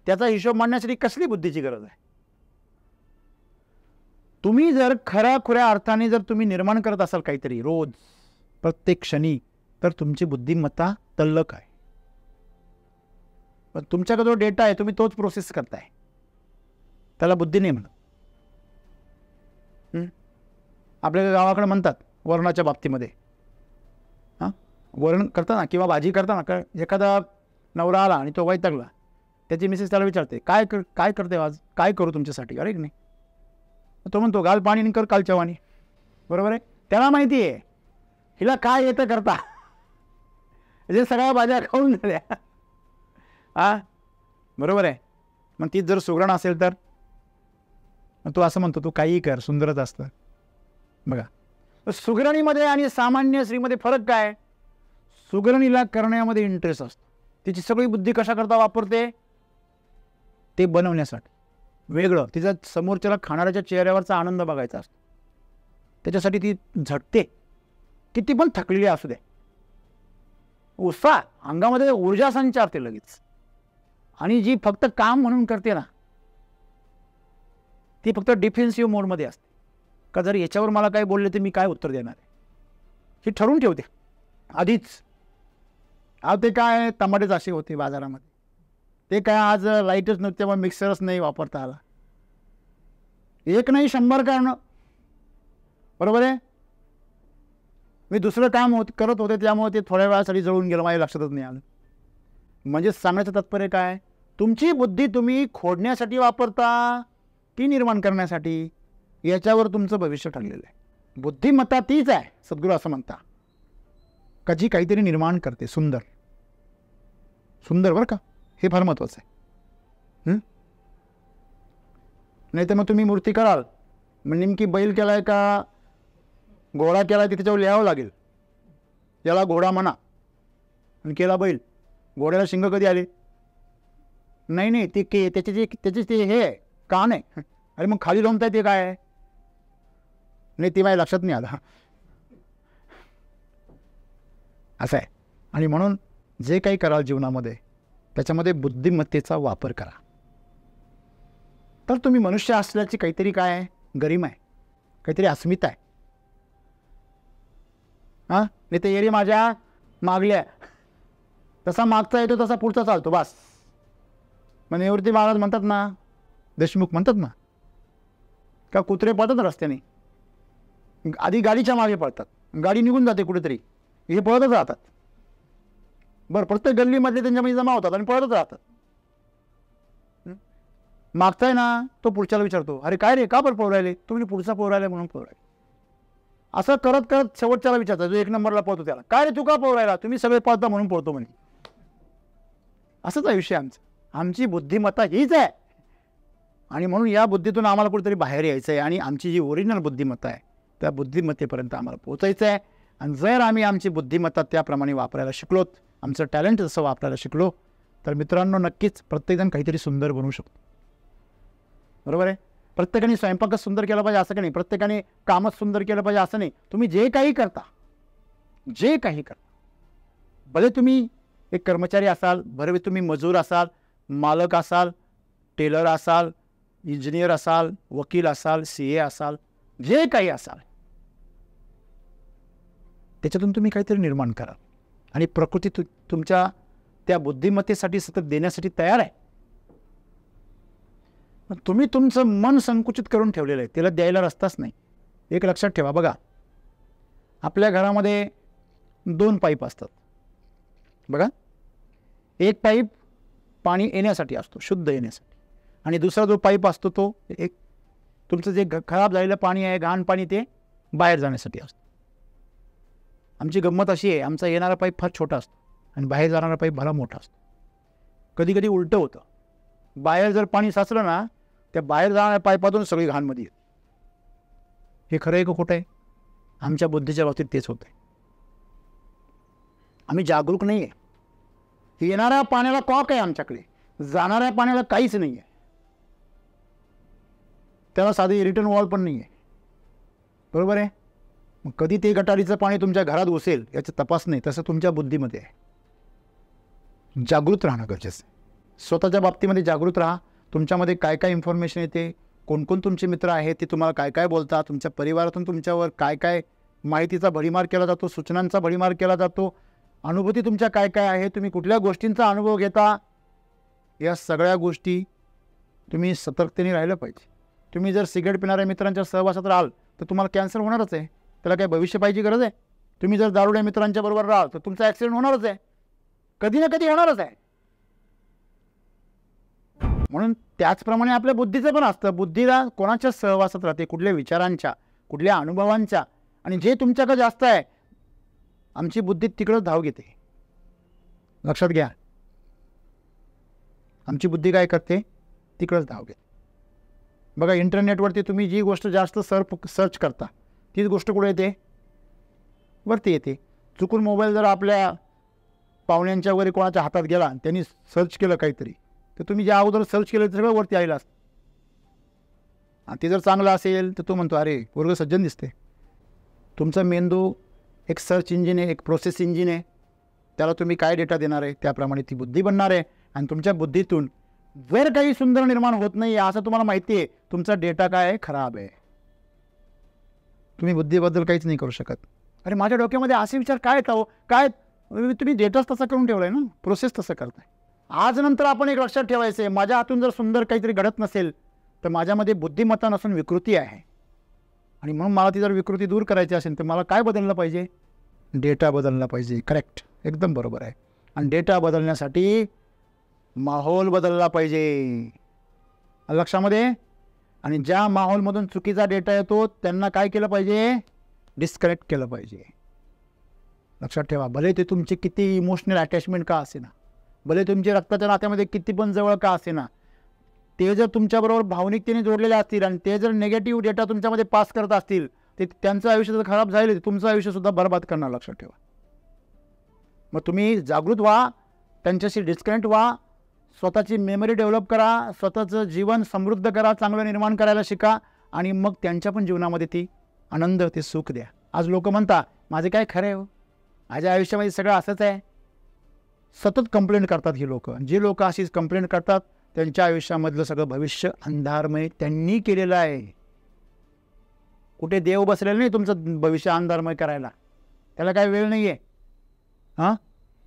त्याचा हिशोब मांडण्यासाठी कसली बुद्धीची गरज आहे? तुम्ही जर खऱ्या अर्थाने जर तुम्ही निर्माण करत असाल काहीतरी रोज, प्रत्येक क्षणी, तर तुमची बुद्धिमत्ता तल्लक आहे. पण तुमच्याकडे जो डेटा आहे तुम्ही तोच प्रोसेस करताय, त्याला बुद्धी नाही म्हणत. आपल्या गावाकडे म्हणतात वरणाच्या बाबतीमध्ये, हां, वरण करताना किंवा भाजी करताना एखादा नवरा आला आणि तो वैतागला, त्याची मिसेस त्याला विचारते, काय करते आज, काय करू तुमच्यासाठी? अरे की नाही, तो म्हणतो घाल पाणी आणि कर कालच्या वाणी. बरोबर आहे. त्याला माहिती आहे हिला काय येतं करता, म्हणजे सगळ्या भाज्या खाऊन झाल्या. हां, बरोबर आहे. मग तीच जर सुगरण असेल तर तो असं म्हणतो, तू काहीही कर, सुंदरच असतं. बघा, सुगरणीमध्ये आणि सामान्य स्त्रीमध्ये फरक काय? सुगरणीला करण्यामध्ये इंटरेस्ट असतो. तिची सगळी बुद्धी कशाकरता वापरते? ते बनवण्यासाठी. वेगळं, तिचा समोरच्याला खाणाऱ्याच्या चेहऱ्यावरचा आनंद बघायचा असतो. त्याच्यासाठी ती झटते, किती पण थकलेली असू दे. उत्साह अंगामध्ये ऊर्जा संचारते लगेच. आणि जी फक्त काम म्हणून करते ना, ती फक्त डिफेन्सिव्ह मोडमध्ये असते. का जर याच्यावर मला काय बोलले तर मी काय उत्तर देणार आहे, हे ठरवून ठेवते आधीच. ते काय टमाटेच असे होते बाजारामध्ये, ते काय आज लाईटच नव्हते तेव्हा मिक्सरच नाही वापरता आला. एक नाही 100 कारणं, बरोबर आहे. मी दुसरं काम करत होते त्यामुळे ते थोड्या वेळासाठी जळून गेलं, माझ्या लक्षातच नाही आलं. म्हणजे सांगण्याचं तात्पर्य काय, तुमची बुद्धी तुम्ही खोडण्यासाठी वापरता की निर्माण करण्यासाठी, याच्यावर तुमचं भविष्य ठरलेलं आहे. बुद्धिमत्ता तीच आहे, सद्गुरू असं म्हणता, का जी काहीतरी निर्माण करते सुंदर सुंदर, बरं का, हे फार महत्त्वाचं आहे. नाही तर मग तुम्ही मूर्ती कराल, मग नेमकी बैल केलाय का घोडा केलाय ते त्याच्यावर लिहावं लागेल. याला घोडा म्हणा आणि केला बैल. घोड्याला शिंग कधी आले? नाही, ते त्याचे ते हे आहे, कान आहे. अरे मग खाली लोंबताय ते काय आहे? नाही, ते माझ्या लक्षात नाही आलं. असं आहे. आणि म्हणून जे काही कराल जीवनामध्ये त्याच्यामध्ये बुद्धिमत्तेचा वापर करा. तर तुम्ही मनुष्य असल्याची काहीतरी काय आहे, गरिमा आहे, काहीतरी अस्मिता आहे. नाही ते एरी माझ्या मागल्या, तसा मागचा येतो तसा पुढचा चालतो बस. मग निवृत्ती महाराज म्हणतात ना, देशमुख म्हणतात ना, का कुत्रे पळतात रस्त्याने, आधी गाडीच्या मागे पळतात, गाडी निघून जाते कुठेतरी, हे पळतच राहतात. बरं, प्रत्येक गल्लीमध्ये त्यांच्यामध्ये जमा होतात आणि पळतच राहतात. मागचा आहे ना, तो पुढच्याला विचारतो, अरे काय रे, का बरं पळू राहिले? तुम्ही पुढचा पळू राहिले म्हणून पळू राहिले. असं करत करत शेवटच्याला विचारतात, जो 1 नंबरला पळतो त्याला, काय रे तू का पळू राहिला? तुम्ही सगळे पळता म्हणून पळतो म्हणे. असंच आयुष्य आमचं. आमची बुद्धिमत्ता हीच आहे. आणि म्हणून या बुद्धीतून आम्हाला कुठेतरी बाहेर यायचं आहे आणि आमची जी ओरिजिनल बुद्धिमत्ता आहे त्या बुद्धिमत्तेपर्यंत आम्हाला पोहोचायचं आहे. आणि जर आम्ही आमची बुद्धिमत्ता त्याप्रमाणे वापरायला शिकलोत, आमचं टॅलेंट जसं वापरायला शिकलो, तर मित्रांनो नक्कीच प्रत्येकजण काहीतरी सुंदर बनवू शकतो. बरोबर आहे. प्रत्येकाने स्वयंपाकच सुंदर केला पाहिजे असं काही नाही, प्रत्येकाने कामच सुंदर केलं पाहिजे असं नाही. तुम्ही जे काही करता, भले तुम्ही एक कर्मचारी असाल, भले तुम्ही मजूर असाल, मालक असाल, टेलर असाल, इंजिनियर असाल, वकील असाल, CA असाल, जे काही असाल, त्याच्यातून तुम्ही काहीतरी निर्माण करा. आणि प्रकृती तुमच्या त्या बुद्धिमत्तेसाठी सतत देण्यासाठी तयार आहे. तुम्ही तुमचं मन संकुचित करून ठेवलेलं आहे, त्याला द्यायला रस्ताच नाही. एक लक्षात ठेवा, बघा, आपल्या घरामध्ये 2 पाईप असतात. बघा, एक पाईप पाणी येण्यासाठी असतो, शुद्ध येण्यासाठी, आणि दुसरा जो पाईप असतो तो एक तुमचं जे खराब झालेलं पाणी आहे, घाण पाणी, ते बाहेर जाण्यासाठी असतो. आमची गंमत अशी आहे, आमचा येणारा पाईप फार छोटा असतो आणि बाहेर जाणारा पाईप भला मोठा असतो. कधी कधी उलटं होतं, बाहेर जर पाणी साचलं ना, त्या बाहेर जाणाऱ्या पाईपातून सगळी घाणमध्ये येते. हे खरं आहे का खोटं आहे? आमच्या बुद्धीच्या बाबतीत तेच होतं आहे. आम्ही जागरूक नाही आहे. येणाऱ्या पाण्याला कॉक आहे आमच्याकडे, जाणाऱ्या पाण्याला काहीच नाही आहे. त्याला साधी रिटर्न वॉल पण नाही आहे. बरोबर आहे. मग कधी ते गटारीचं पाणी तुमच्या घरात घुसेल याचं तपास नाही. तसं तुमच्या बुद्धीमध्ये आहे. जागृत राहणं गरजेचं आहे. स्वतःच्या बाबतीमध्ये जागृत राहा. तुमच्यामध्ये काय काय इन्फॉर्मेशन येते, कोण तुमचे मित्र आहेत, ते तुम्हाला काय काय बोलतात, तुमच्या परिवारातून तुमच्यावर काय काय माहितीचा भडीमार केला जातो, सूचनांचा भडीमार केला जातो, अनुभूती तुमच्या काय काय आहे, तुम्ही कुठल्या गोष्टींचा अनुभव घेता, या सगळ्या गोष्टी तुम्ही सतर्कतेने राहिलं पाहिजे. तुम्ही जर सिगरेट पिणाऱ्या मित्रांच्या सहवासात राहाल तर तुम्हाला कॅन्सर होणारच आहे. त्याला काय भविष्य पाहिजे गरज आहे? तुम्ही जर दारुड्या मित्रांच्या बरोबर राहाल तर तुमचा ॲक्सिडेंट होणारच आहे, कधी ना कधी होणारच आहे. म्हणून त्याचप्रमाणे आपल्या बुद्धीचं पण असतं. बुद्धीला कोणाच्या सहवासात राहते, कुठल्या विचारांच्या, कुठल्या अनुभवांच्या, आणि जे तुमच्याकडे जास्त आहे आमची बुद्धी तिकडंच धाव घेते. लक्षात घ्या, आमची बुद्धी काय करते, तिकडंच धाव घेते. बघा, इंटरनेटवरती तुम्ही जी गोष्ट जास्त सर्च करता तीच गोष्ट कुठे येते, वरती येते. चुकून मोबाईल जर आपल्या पाहुण्यांच्या वगैरे कोणाच्या हातात गेला आणि त्यांनी सर्च केलं काहीतरी, तर तुम्ही ज्या अगोदर सर्च केलं ते सगळं वरती आलेलं असतं. आणि ते जर चांगलं असेल तर तो म्हणतो, अरे पोरगं सज्जन दिसते. तुमचा मेंदू एक सर्च इंजिन आहे, एक प्रोसेस इंजिन आहे. त्याला तुम्ही काय डेटा देणार आहे त्याप्रमाणे ती बुद्धी बनणार आहे. आणि तुमच्या बुद्धीतून जर काही सुंदर निर्माण होत नाही आहे असं तुम्हाला माहिती आहे, तुमचा डेटा काय आहे, खराब आहे. तुम्ही बुद्धीबद्दल काहीच नाही करू शकत. अरे माझ्या डोक्यामध्ये असे विचार काय येतो, काय तुम्ही डेटाच तसा करून ठेवला आहे ना, प्रोसेस तसं करताय. आज नंतर आपण एक लक्षात ठेवायचं आहे, माझ्या हातून जर सुंदर काहीतरी घडत नसेल तर माझ्यामध्ये बुद्धिमत्ता नसून विकृती आहे. आणि म्हणून मला ती जर विकृती दूर करायची असेल तर मला काय बदललं पाहिजे, डेटा बदलला पाहिजे. करेक्ट, एकदम बरोबर आहे. आणि डेटा बदलण्यासाठी माहोल बदलला पाहिजे, लक्षामध्ये. आणि ज्या माहोलमधून चुकीचा डेटा येतो त्यांना काय केलं पाहिजे, डिस्कनेक्ट केलं पाहिजे. लक्षात ठेवा, भले ते तुमचे किती इमोशनल अटॅचमेंट का असेना, भले तुमचे रक्ताच्या नात्यामध्ये किती पण जवळ का असेना, ते जर तुमच्याबरोबर भावनिकतेने जोडलेले असतील आणि ते जर निगेटिव्ह डेटा तुमच्यामध्ये पास करत असतील, ते त्यांचं आयुष्य जर खराब झालं तुमचं आयुष्यसुद्धा बरबाद करणार. लक्षात ठेवा. मग तुम्ही जागृत व्हा, त्यांच्याशी डिस्कनेक्ट व्हा, स्वतःची मेमरी डेव्हलप करा, स्वतःचं जीवन समृद्ध करा, चांगलं निर्माण करायला शिका. आणि मग त्यांच्या पण जीवनामध्ये ती आनंद, ते सुख द्या. आज लोक म्हणता माझे काय खरं आहे हो, माझ्या आयुष्यामध्ये सगळं असंच आहे. सतत कंप्लेंट करतात ही लोक. जे लोक अशीच कंप्लेंट करतात त्यांच्या आयुष्यामधलं सगळं भविष्य अंधारमय त्यांनी केलेलं आहे. कुठे देव बसलेलं नाही तुमचं भविष्य अंधारमय करायला, त्याला काय वेळ नाही आहे. हां,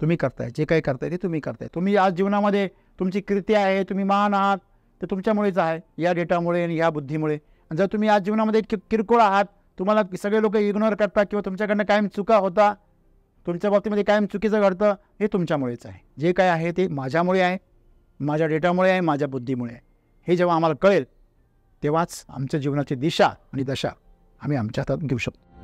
तुम्ही करताय, जे काही करताय ते तुम्ही करताय. तुम्ही आज जीवनामध्ये तुमची कीर्ती आहे, तुम्ही महान आहात, ते तुमच्यामुळेच आहे, या डेटामुळे आणि या बुद्धीमुळे. जर तुम्ही आज जीवनामध्ये किरकोळ आहात, तुम्हाला सगळे लोक इग्नोर करतात किंवा तुमच्याकडनं कायम चुका होता, तुमच्या बाबतीमध्ये कायम चुकीचं घडतं, हे तुमच्यामुळेच आहे. जे काय आहे ते माझ्यामुळे आहे, माझ्या डेटामुळे आहे, माझ्या बुद्धीमुळे आहे. हे जेव्हा आम्हाला कळेल तेव्हाच आमच्या जीवनाची दिशा आणि दशा आम्ही आमच्या हातात घेऊ शकतो.